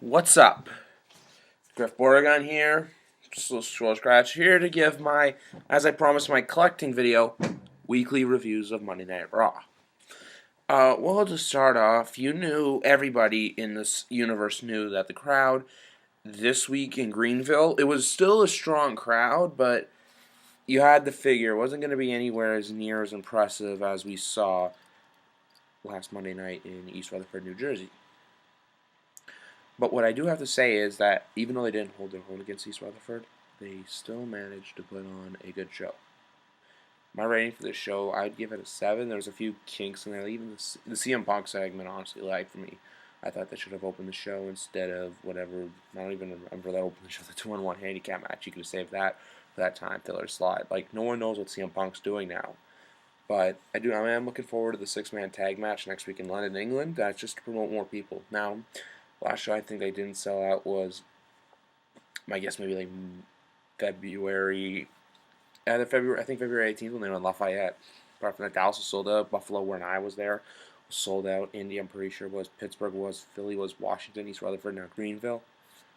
What's up? Griff Borgon here, Slow Scratch here to give my, as I promised, my collecting video, weekly reviews of Monday Night Raw. Well, to start off, everybody in this universe knew that the crowd this week in Greenville, it was still a strong crowd, but you had to figure it wasn't going to be anywhere as near as impressive as we saw last Monday night in East Rutherford, New Jersey. But what I do have to say is that even though they didn't hold their own against East Rutherford, they still managed to put on a good show. My rating for this show, I'd give it a 7. There was a few kinks in there. Even the CM Punk segment, honestly, lagged for me. I thought they should have opened the show instead of whatever. I don't even remember that opened the show. The 2-on-1 handicap match. You could have saved that for that time filler slot. Like, no one knows what CM Punk's doing now. But I am looking forward to the 6-man tag match next week in London, England. That's just to promote more people. Now, last show I think they didn't sell out was, I guess maybe like February 18th when they were in Lafayette. Apart from that, Dallas was sold out. Buffalo, when I was there, was sold out. Indy, I'm pretty sure was. Pittsburgh was. Philly was. Washington, East Rutherford, now Greenville.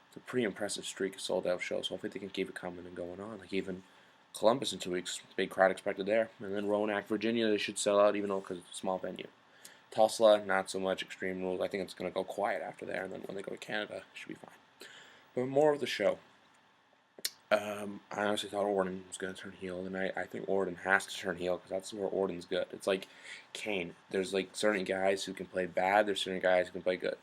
It's a pretty impressive streak of sold out shows. So hopefully they can keep it coming and going on. Like even Columbus in 2 weeks, big crowd expected there. And then Roanoke, Virginia, they should sell out even though because it's a small venue. Tulsa, not so much. Extreme Rules, I think it's going to go quiet after there, and then when they go to Canada, it should be fine. But more of the show. I honestly thought Orton was going to turn heel tonight. I think Orton has to turn heel because that's where Orton's good. It's like Kane. There's like certain guys who can play bad. There's certain guys who can play good.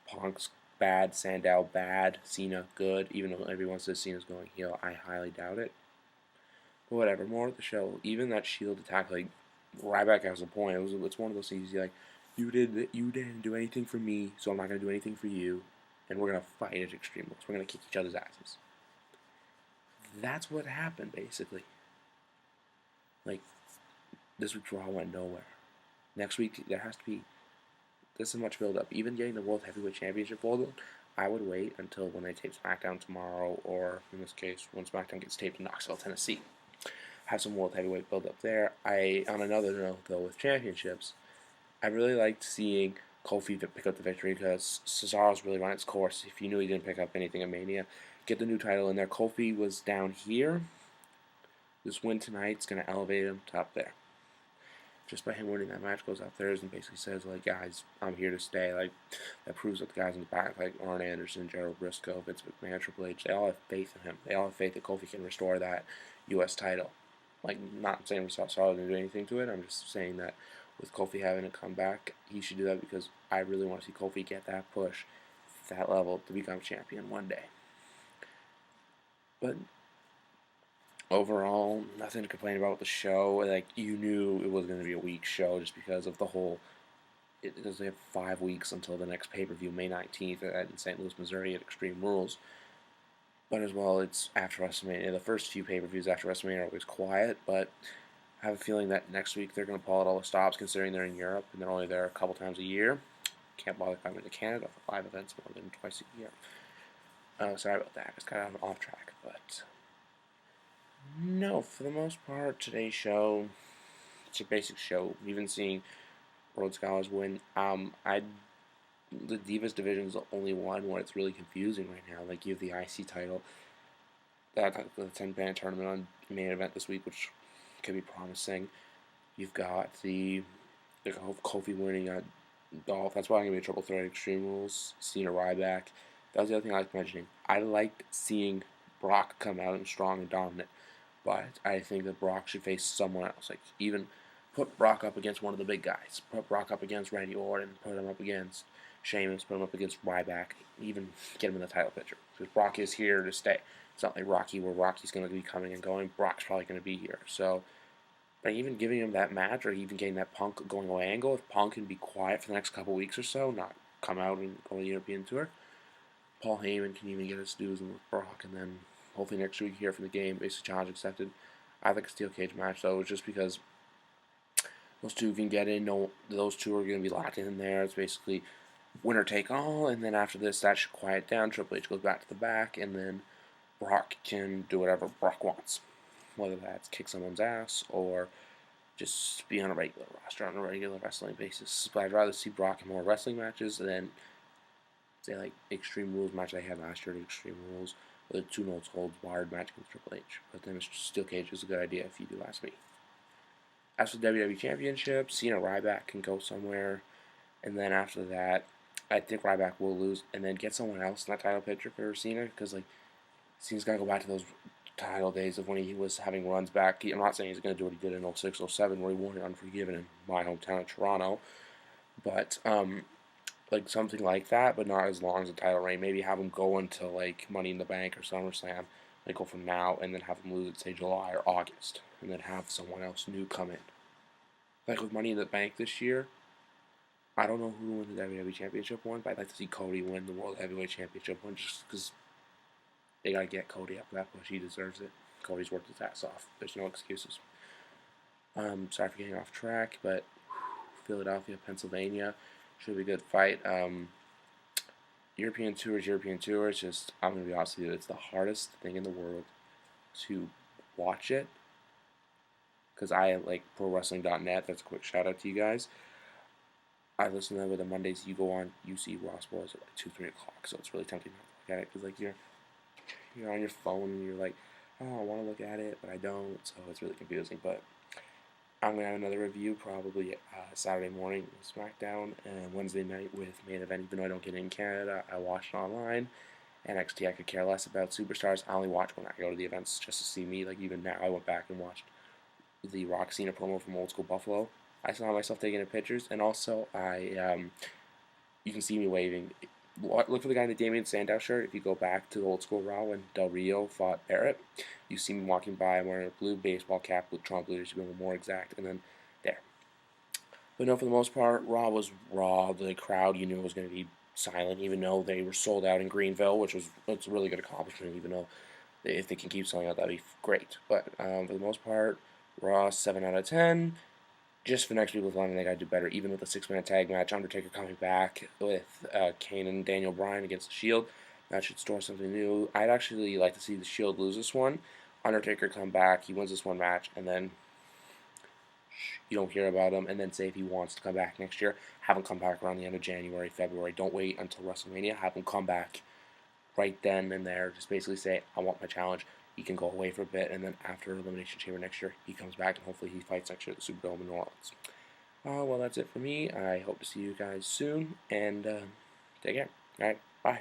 Punk's bad. Sandow bad. Cena good. Even though everyone says Cena's going heel, I highly doubt it. But whatever. More of the show. Even that Shield attack, like Ryback has a point. It's one of those things. Like you didn't do anything for me, so I'm not gonna do anything for you, and we're gonna fight at Extreme Rules. We're gonna kick each other's asses. That's what happened, basically. Like, this week's Raw went nowhere. Next week, there has to be this much build-up. Even getting the World Heavyweight Championship folded, I would wait until when they tape SmackDown tomorrow, or in this case, when SmackDown gets taped in Knoxville, Tennessee. Have some World Heavyweight build-up there. On another note, though, with championships, I really liked seeing Kofi pick up the victory because Cesaro's really run its course. If you knew he didn't pick up anything at Mania, get the new title in there. Kofi was down here. This win tonight's going to elevate him to up there. Just by him winning that match, goes up there and basically says, like, guys, I'm here to stay. Like, that proves that the guys in the back, like Arn Anderson, Gerald Briscoe, Vince McMahon, Triple H, they all have faith in him. They all have faith that Kofi can restore that U.S. title. Like, not saying Cesaro didn't do anything to it. I'm just saying that with Kofi having to come back, he should do that because I really want to see Kofi get that push, that level, to become champion one day. But overall, nothing to complain about with the show. Like, you knew it was going to be a weak show just because of the whole. Because they have 5 weeks until the next pay-per-view, May 19th, in St. Louis, Missouri, at Extreme Rules. But as well, it's after WrestleMania. The first few pay-per-views after WrestleMania are always quiet, but I have a feeling that next week they're going to pull out all the stops, considering they're in Europe and they're only there a couple times a year. Can't bother coming to Canada for 5 events more than twice a year. Sorry about that. I just got off track, but no, for the most part, today's show, it's a basic show. Even seeing World Scholars win, the Divas division is the only one where it's really confusing right now. Like, you have the IC title, the 10-man tournament on main event this week, which could be promising. You've got the Kofi winning Dolph. That's why I'm going to be a triple threat Extreme Rules. Cena Ryback. That was the other thing I liked mentioning. I liked seeing Brock come out and strong and dominant, but I think that Brock should face someone else. Like, even put Brock up against one of the big guys. Put Brock up against Randy Orton. Put him up against Sheamus. Put him up against Ryback. Even get him in the title picture. Because Brock is here to stay. It's not like Rocky, where Rocky's going to be coming and going. Brock's probably going to be here. So, by even giving him that match, or even getting that Punk going away angle, if Punk can be quiet for the next couple weeks or so, not come out and go on the European tour, Paul Heyman can even get his dues in with Brock, and then hopefully next week here for the game, basically challenge accepted. I think a steel cage match, though, just because those two can get in. No, those two are going to be locked in there. It's basically winner take all, and then after this, that should quiet down. Triple H goes back to the back, and then Brock can do whatever Brock wants. Whether that's kick someone's ass or just be on a regular roster, on a regular wrestling basis. But I'd rather see Brock in more wrestling matches than say like Extreme Rules match they had last year to Extreme Rules, with a 2 no holds barred match against Triple H. But then a steel cage is a good idea if you do ask me. As for WWE Championship, Cena Ryback can go somewhere, and then after that, I think Ryback will lose, and then get someone else in that title picture for Cena, because like Cena's gotta go back to those title days of when he was having runs back. I'm not saying he's gonna do what he did in 06, 07, where he won it Unforgiven in my hometown of Toronto, but like something like that, but not as long as a title reign. Maybe have him go into like Money in the Bank or SummerSlam, like go from now, and then have him lose at say July or August, and then have someone else new come in. Like with Money in the Bank this year, I don't know who won the WWE Championship one, but I'd like to see Cody win the World Heavyweight Championship one, just because they gotta get Cody up that push. He deserves it. Cody's worked his ass off. There's no excuses. Sorry for getting off track, but Philadelphia, Pennsylvania should be a good fight. European tours. Just I'm gonna be honest with you, it's the hardest thing in the world to watch it, because I like ProWrestling.net. That's a quick shout out to you guys. I listen to them with the Mondays. You go on, you see Raw Sports at like 2, 3 o'clock. So it's really tempting not to look at it, because like you're on your phone and you're like, oh, I want to look at it, but I don't. So it's really confusing. But I'm gonna have another review probably Saturday morning with SmackDown, and Wednesday night with Main Event. Even though I don't get it in Canada, I watch it online. NXT I could care less about. Superstars I only watch when I go to the events just to see me. Like even now, I went back and watched the Rock Cena promo from Old School Buffalo. I saw myself taking pictures, and also you can see me waving. Look for the guy in the Damian Sandow shirt. If you go back to the Old School Raw when Del Rio fought Barrett, you see me walking by wearing a blue baseball cap with Trump leaders to be a little more exact, and then there. But no, for the most part, Raw was Raw. The crowd, you knew, was going to be silent, even though they were sold out in Greenville, which was it's a really good accomplishment. Even though if they can keep selling out, that'd be great. But for the most part, Raw 7 out of 10. Just for next week with London, they gotta do better. Even with a 6-minute tag match, Undertaker coming back with Kane and Daniel Bryan against the Shield, that should store something new. I'd actually like to see the Shield lose this one. Undertaker come back, he wins this one match, and then you don't hear about him. And then say if he wants to come back next year, have him come back around the end of January, February. Don't wait until WrestleMania. Have him come back right then and there. Just basically say, I want my challenge. He can go away for a bit, and then after Elimination Chamber next year, he comes back, and hopefully he fights next year at the Superdome in New Orleans. Well, that's it for me. I hope to see you guys soon, and take care. All right, bye.